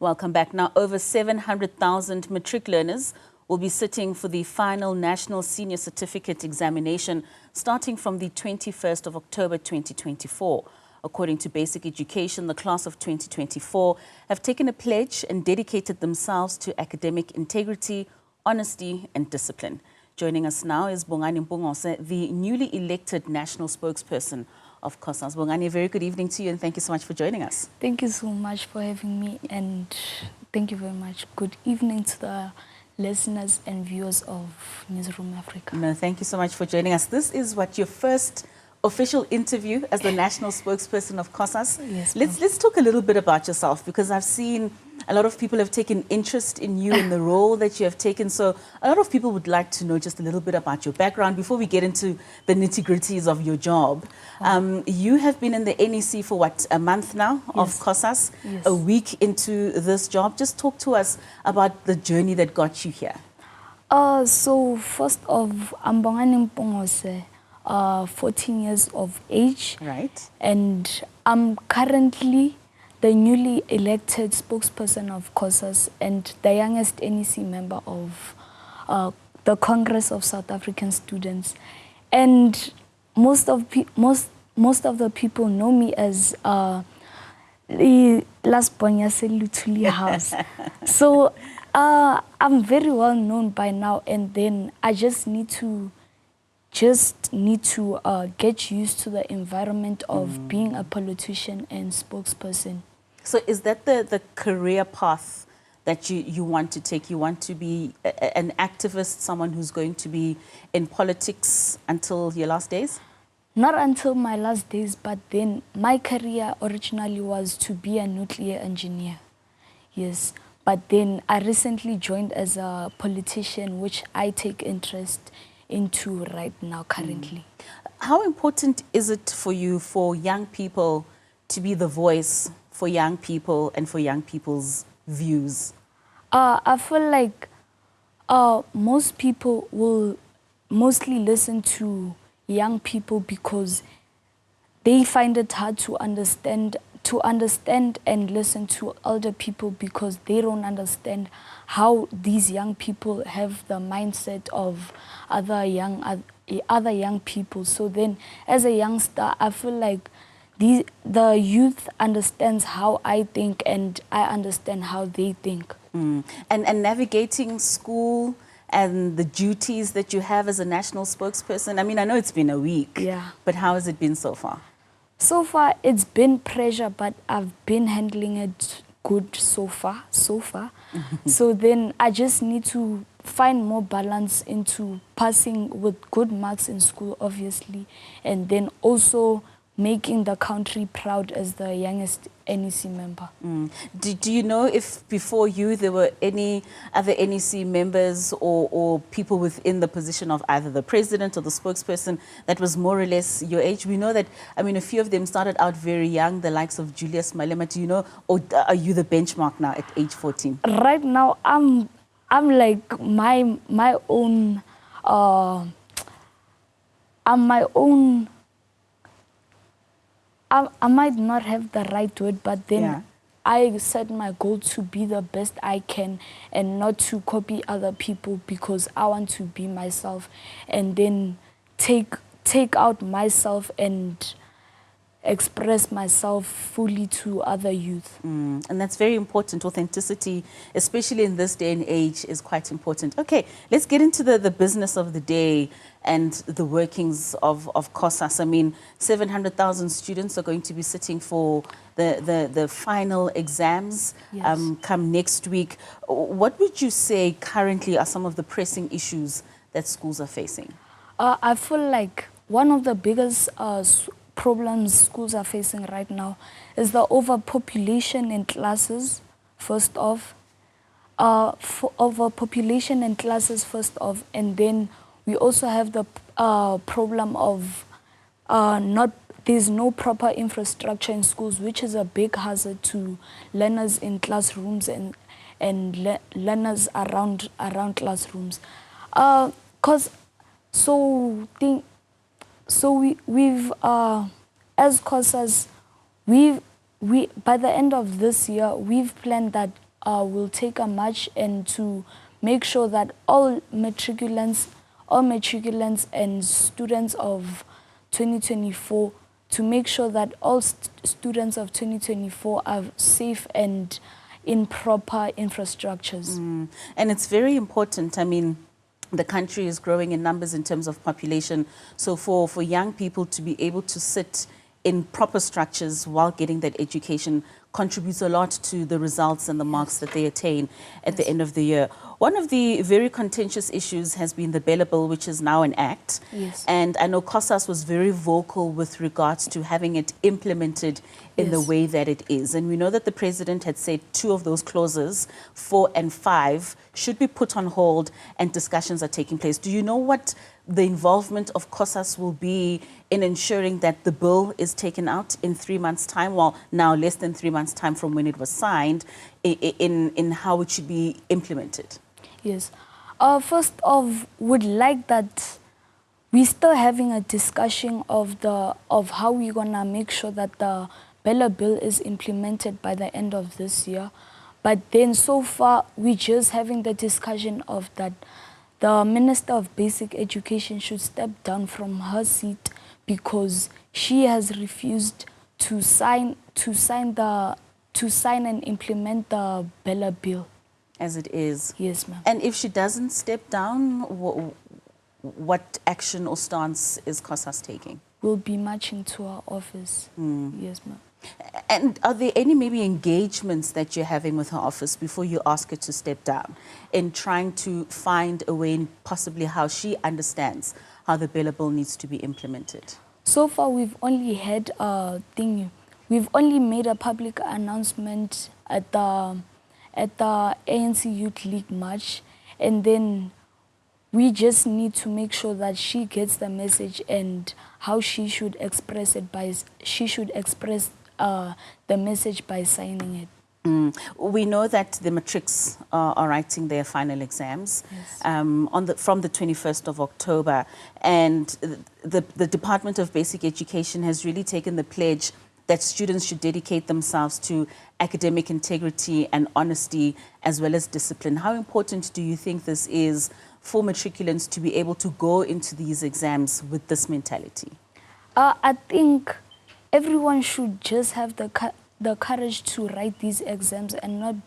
Welcome back. Now, over 700,000 matric learners will be sitting for the final National Senior Certificate examination starting from the 21st of October 2024. According to Basic Education, the class of 2024 have taken a pledge and dedicated themselves to academic integrity, honesty and discipline. Joining us now is Bongani Mpungose, the newly elected national spokesperson of Cosas. Bongani, a very good evening to you and thank you so much for joining us. Thank you so much for having me and thank you very much. Good evening to the listeners and viewers of Newzroom Afrika. No, thank you so much for joining us. This is what your first official interview as the national spokesperson of Cosas. Yes, let's talk a little bit about yourself, because I've seen a lot of people have taken interest in you and the role that you have taken. So a lot of people would like to know just a little bit about your background before we get into the nitty-gritties of your job. You have been in the NEC for what, a month now of Cosas, a week into this job. Just talk to us about the journey that got you here. So first off, I'm Bongani Mpungose, 14 years of age. Right. And I'm currently the newly elected spokesperson of Cosas and the youngest NEC member of the Congress of South African Students. And most of the people know me as the last Bonyase Lutuli house. So I'm very well known by now, and then I just need to get used to the environment of being a politician and spokesperson. So is that the career path that you want to take? You want to be an activist, someone who's going to be in politics until your last days? Not until my last days, but then my career originally was to be a nuclear engineer. Yes, but then I recently joined as a politician, which I take interest into right now currently. How important is it for you, for young people, to be the voice for young people and for young people's views? I feel like most people will mostly listen to young people because they find it hard to understand and listen to older people, because they don't understand how these young people have the mindset of other young people. So then as a youngster, I feel like the youth understands how I think and I understand how they think. And navigating school and the duties that you have as a national spokesperson, I mean, I know it's been a week, but how has it been so far? So far, it's been pressure, but I've been handling it good so far. So then I just need to find more balance into passing with good marks in school, obviously, and then also making the country proud as the youngest NEC member. Do you know if before you there were any other NEC members or people within the position of either the president or the spokesperson that was more or less your age? We know that, I mean, a few of them started out very young, the likes of Julius Malema. Do you know, or are you the benchmark now at age 14? Right now, I'm like my own, I'm my own, I might not have the right word, but then I set my goal to be the best I can and not to copy other people, because I want to be myself and then take out myself and express myself fully to other youth. And that's very important. Authenticity, especially in this day and age, is quite important. Okay, let's get into the business of the day and the workings of Cosas. I mean, 700,000 students are going to be sitting for the final exams come next week. What would you say currently are some of the pressing issues that schools are facing? I feel like one of the biggest problems schools are facing right now is the overpopulation in classes, first off. Overpopulation in classes, first off, and then we also have the problem of there's no proper infrastructure in schools, which is a big hazard to learners in classrooms and learners around classrooms. We've as Cosas, by the end of this year, we've planned that will take a march and to make sure that all matriculants and students of 2024, to make sure that all students of 2024 are safe and in proper infrastructures. And it's very important. I mean, the country is growing in numbers in terms of population. So for young people to be able to sit in proper structures while getting that education contributes a lot to the results and the marks that they attain at the end of the year. One of the very contentious issues has been the BELAA Bill, which is now an act. Yes. And I know Cosas was very vocal with regards to having it implemented in the way that it is. And we know that the president had said 2 of those clauses, 4 and 5, should be put on hold and discussions are taking place. Do you know what the involvement of Cosas will be in ensuring that the bill is taken out in 3 months' time, well, now less than 3 months' time from when it was signed, in how it should be implemented? Yes. First off, would like that we're still having a discussion of how we're gonna make sure that the BELAA Bill is implemented by the end of this year. But then so far, we're just having the discussion of that the Minister of Basic Education should step down from her seat because she has refused to sign and implement the BELAA Bill. As it is? Yes, ma'am. And if she doesn't step down, what action or stance is Cosas taking? We'll be marching to our office. Yes, ma'am. And are there any maybe engagements that you're having with her office before you ask her to step down in trying to find a way in possibly how she understands how the BELAA Bill needs to be implemented? So far, we've only had we've only made a public announcement at the ANC Youth League March, and then we just need to make sure that she gets the message and how she should express it the message by signing it. We know that the matrics are writing their final exams from the 21st of October, and the Department of Basic Education has really taken the pledge that students should dedicate themselves to academic integrity and honesty as well as discipline. How important do you think this is for matriculants to be able to go into these exams with this mentality? I think everyone should just have the courage to write these exams and not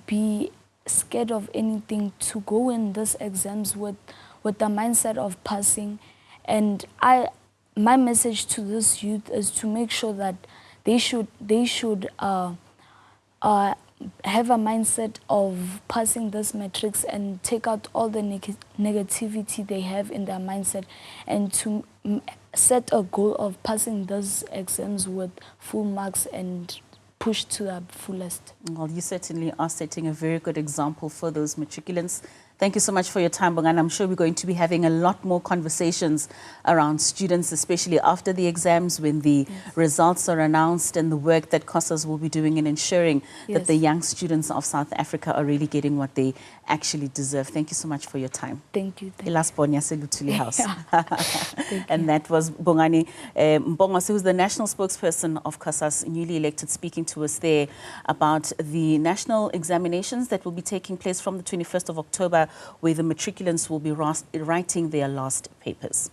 be scared of anything, to go in these exams with the mindset of passing. And my message to this youth is to make sure that they should have a mindset of passing this matrix and take out all the negativity they have in their mindset, and to set a goal of passing those exams with full marks and push to the fullest. Well, you certainly are setting a very good example for those matriculants. Thank you so much for your time, Bongani. I'm sure we're going to be having a lot more conversations around students, especially after the exams, when the results are announced, and the work that Cosas will be doing in ensuring that the young students of South Africa are really getting what they actually deserve. Thank you so much for your time. Thank you. And that was Bongani Mpungose, who's the national spokesperson of Cosas, newly elected, speaking to us there about the national examinations that will be taking place from the 21st of October, where the matriculants will be writing their last papers.